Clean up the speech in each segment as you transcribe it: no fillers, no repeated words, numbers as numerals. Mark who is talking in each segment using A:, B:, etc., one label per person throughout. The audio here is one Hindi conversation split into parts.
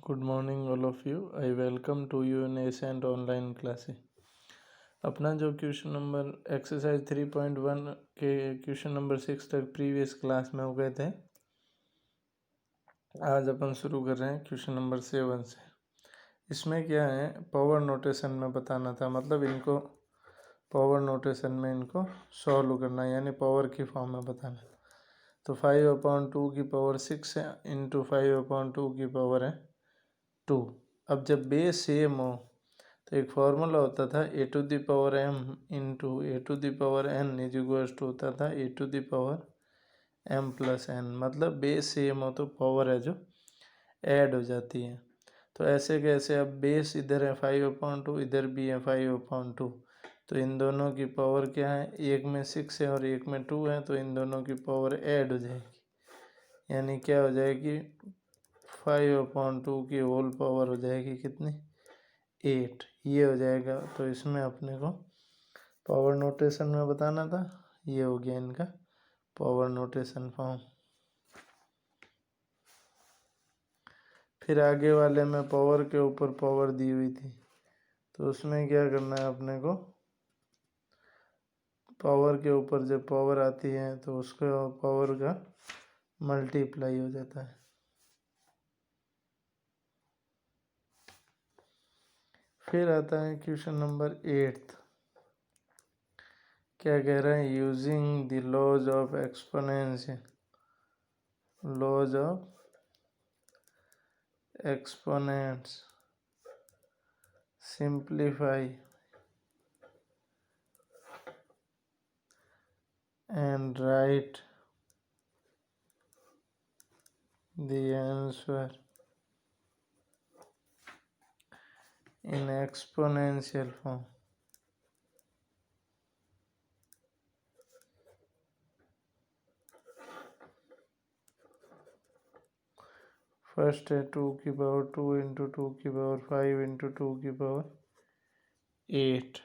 A: Good morning all of you. I welcome to you in Ascent online classes. अपना जो क्वेश्चन नंबर एक्सरसाइज 3.1 के क्वेश्चन नंबर 6 तक प्रीवियस क्लास में हो गए थे। आज अपन शुरू कर रहे हैं क्वेश्चन नंबर 7 से। इसमें क्या है, पावर नोटेशन में बताना था, मतलब इनको पावर नोटेशन में इनको सॉल्व करना, यानी पावर की फॉर्म में बताना। तो 5/2 की पावर 6 है इंटू 5/2 की पावर है 2। अब जब बेस सेम हो तो एक फार्मूला होता था a⁴m into a⁴n is equals to होता था a⁴m+n। मतलब बेस सेम हो तो पावर है जो ऐड हो जाती है। तो ऐसे कैसे, अब बेस इधर है 5/2, इधर भी है 5/2, तो इन दोनों की पावर क्या है, एक में 6 है और एक में 2 है, तो इन दोनों की पावर ऐड हो जाएगी, यानी क्या हो जाएगी 5/2 की होल पावर हो जाएगी कितनी, 8। ये हो जाएगा। तो इसमें अपने को पावर नोटेशन में बताना था, ये हो गया इनका पावर नोटेशन फॉर्म। फिर आगे वाले में पावर के ऊपर पावर दी हुई थी, तो उसमें क्या करना है अपने को, पावर के ऊपर जब पावर आती है तो उसका पावर का मल्टीप्लाई हो जाता है। फिर आता है क्वेश्चन नंबर 8। क्या कह रहा है, using the laws of exponential, laws of exponents simplify and write the answer in exponential form। First है 2 की पावर 2 इंटू 2 की पावर 5 इंटू 2 की पावर 8।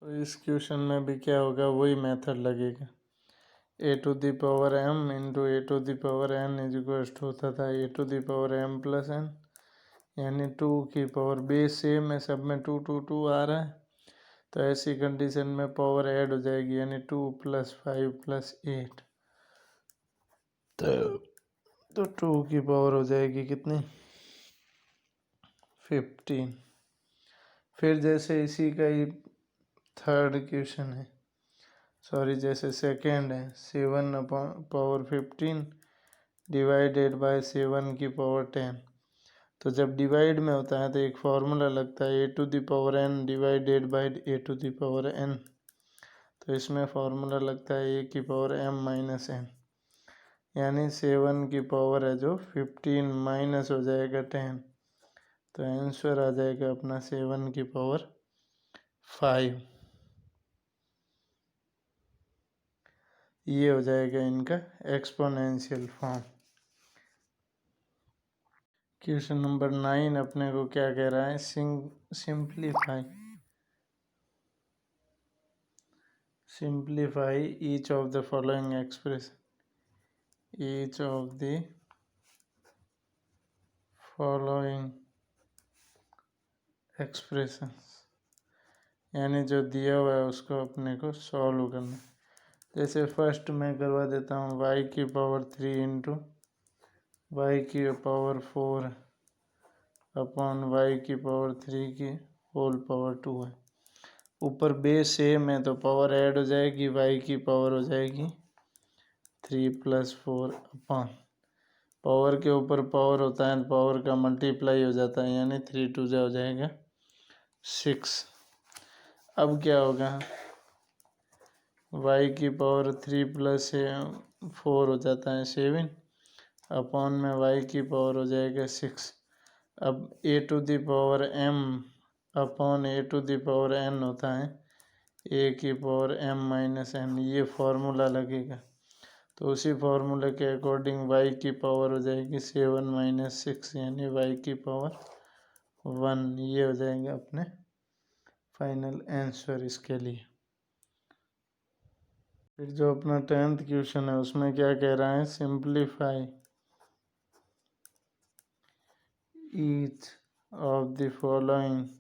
A: तो इस क्वेश्चन में भी क्या होगा, वही मेथड लगेगा, a⁴m into a⁴n is equals to होता था a⁴m+n, यानी 2 की पावर बेस सेम है, सब में 2 2 2 आ रहा है, तो ऐसी कंडीशन में पावर ऐड हो जाएगी, यानी 2 + 5 + 8, तो 2 की पावर हो जाएगी कितनी, 15। फिर जैसे इसी का ही थर्ड क्वेश्चन है, सॉरी जैसे सेकेंड है, 7/15 डिवाइडेड बाय 7 की पावर 10। तो जब डिवाइड में होता है तो एक फार्मूला लगता है a⁴n डिवाइडेड बाय a⁴n। तो इसमें फार्मूला लगता है a⁴m-n, यानी 7 की पावर है जो 15 माइनस हो जाएगा 10, तो आंसर आ जाएगा अपना 7 की पावर 5। ये हो जाएगा इनका एक्सपोनेंशियल फॉर्म। क्वेश्चन नंबर 9 अपने को क्या कह रहा है, simplify each of the following expression, each of the following expressions, यानी जो दिया हुआ है उसको अपने को सॉल्व करना। जैसे फर्स्ट मैं करवा देता हूँ y की पावर 3 इंटू y की पावर 4 अपॉन y की पावर 3 की होल पावर 2 है। ऊपर बेस सेम है तो पावर ऐड हो जाएगी, y की पावर हो जाएगी 3 + 4 अपॉन पावर के ऊपर पावर होता है तो पावर का मल्टीप्लाई हो जाता है, यानी 3 2 हो जाएगा 6। अब क्या होगा, y की पावर 3 + 4 हो जाता है 7 अपॉन में y की पावर हो जाएगा 6। अब a⁴m अपॉन a⁴n होता है a⁴m-n, ये फार्मूला लगेगा। तो उसी फार्मूले के अकॉर्डिंग y की पावर हो जाएगी 7 - 6, यानी y की पावर 1। ये हो जाएगा अपने फाइनल आंसर इसके लिए। फिर जो अपना 10th क्वेश्चन है उसमें क्या कह रहा है, simplify each of the following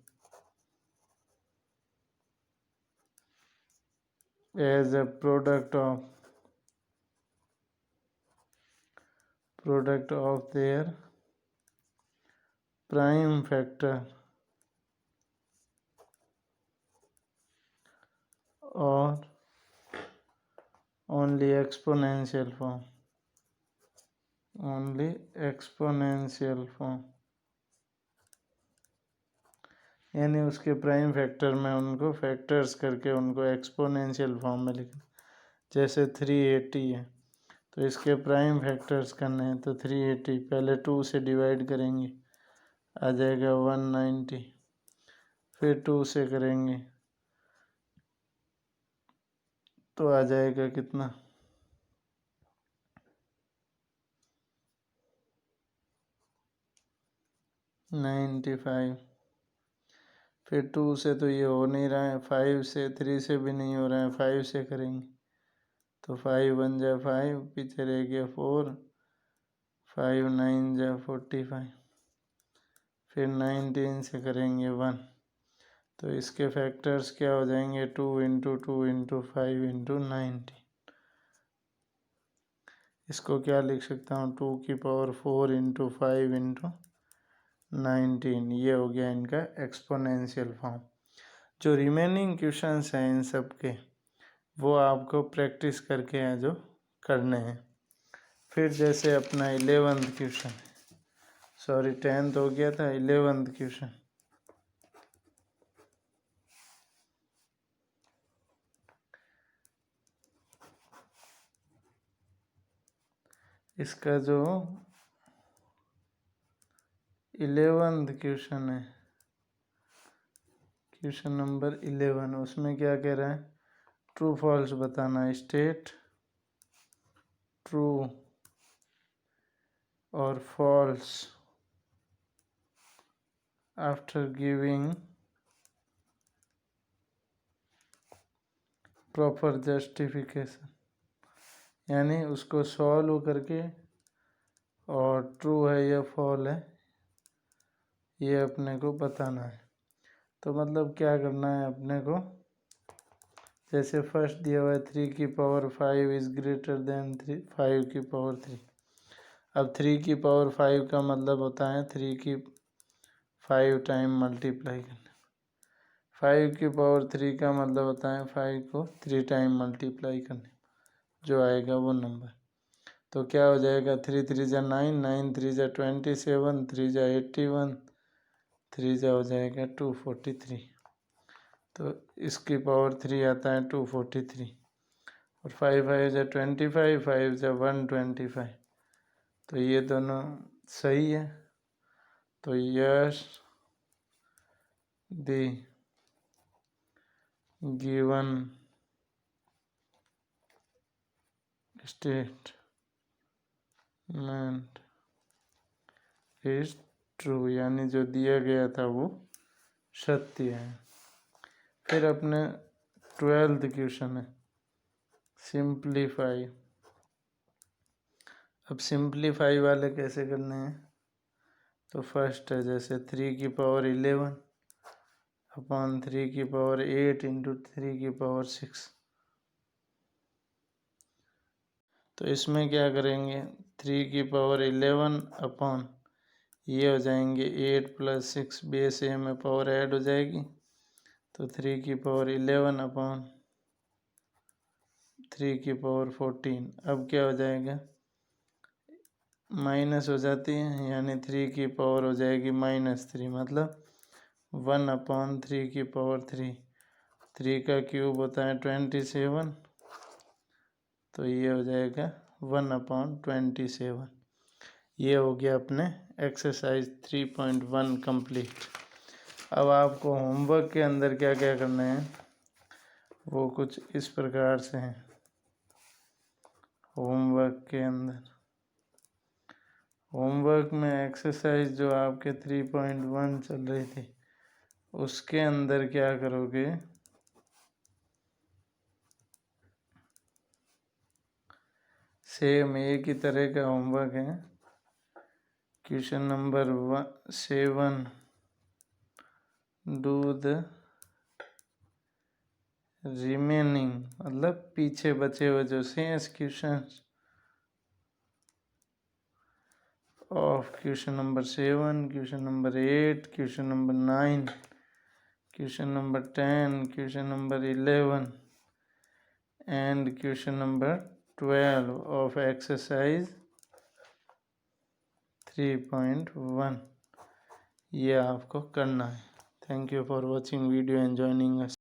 A: as a product of their prime factor or only exponential form, यानी उसके प्राइम फैक्टर में उनको फैक्टर्स करके उनको एक्सपोनेंशियल फॉर्म में लिखना। जैसे 380 है तो इसके प्राइम फैक्टर्स करने हैं तो 380 पहले 2 से डिवाइड करेंगे, आ जाएगा 190, फिर 2 से करेंगे तो आ जाएगा कितना 95, फिर 2 से तो ये हो नहीं रहा है, 5 से 3 से भी नहीं हो रहा है, 5 से करेंगे तो 5 1 जा 5, पीछे रह गया 4, 5 9 जा 45, फिर 19 से करेंगे 1, तो इसके फैक्टर्स क्या हो जाएंगे 2 इंटू 2 इंटू 5 इंटू 90। इसको क्या लिख सकता हूँ 2 की पावर 4 इंटू 5 इंटू 19, ये हो गया इनका एक्सपोनेंशियल फॉर्म। जो रिमेनिंग क्वेश्चंस हैं इन सब के वो आपको प्रैक्टिस करके हैं जो करने हैं। फिर जैसे अपना 11th क्वेश्चन, सॉरी 10th हो गया था, 11th क्वेश्चन। इसका जो 11th क्वेश्चन है, क्वेश्चन नंबर 11, उसमें क्या कह रहा है ट्रू फॉल्स बताना है। स्टेट ट्रू और false after giving proper justification, यानी उसको सॉल्व करके और ट्रू है या फॉल है ये अपने को बताना है। तो मतलब क्या करना है अपने को, जैसे फर्स्ट दिया हुआ है 3 की पावर 5 इज ग्रेटर देन 5 की पावर 3। अब 3 की पावर 5 का मतलब होता है 3 की 5 टाइम मल्टीप्लाई करना। 5 की पावर 3 का मतलब होता है 5 को 3 टाइम मल्टीप्लाई करने, जो आएगा वो नंबर। तो क्या हो जाएगा 3 3 जा 9, 9 3 जा 27, 3 जा 81, 3 जा हो जाएगा 243। तो इसकी पावर 3 आता है 243, और 5 5 जा 25, 5 जा 125, तो ये दोनों सही है। तो yes the given statement is true, यानी जो दिया गया था वो सत्य है। फिर अपने 12th क्वेश्चन है सिंप्लीफाई। अब सिंप्लीफाई वाले कैसे करने हैं, तो फर्स्ट है जैसे 3 की पावर 11 अपॉन 3 की पावर 8 इंटू 3 की पावर 6। तो इसमें क्या करेंगे 3 की पावर 11 अपॉन ये हो जाएंगे 8 प्लस 6, बेस ए में पावर ऐड हो जाएगी तो 3 की पावर 11 अपॉन 3 की पावर 14। अब क्या हो जाएगा माइनस हो जाती है, यानी 3 की पावर हो जाएगी -3, मतलब 1 अपॉन 3 की पावर 3। 3 का क्यूब होता है 27, तो ये हो जाएगा 1 अपॉन 27। ये हो गया अपने एक्सरसाइज 3.1 कंप्लीट। अब आपको होमवर्क के अंदर क्या क्या करना है वो कुछ इस प्रकार से हैं। होमवर्क में एक्सरसाइज जो आपके 3.1 चल रही थी उसके अंदर क्या करोगे, सेम एक ही तरह का होमवर्क है question number 7, do the remaining मतलब पीछे बचे हुए जो शेष question of question number 7, question number 8, question number 9, question number 10, question number 11 and question number 12 of exercise 3.1 ये आपको करना है। Thank you for watching video and joining us.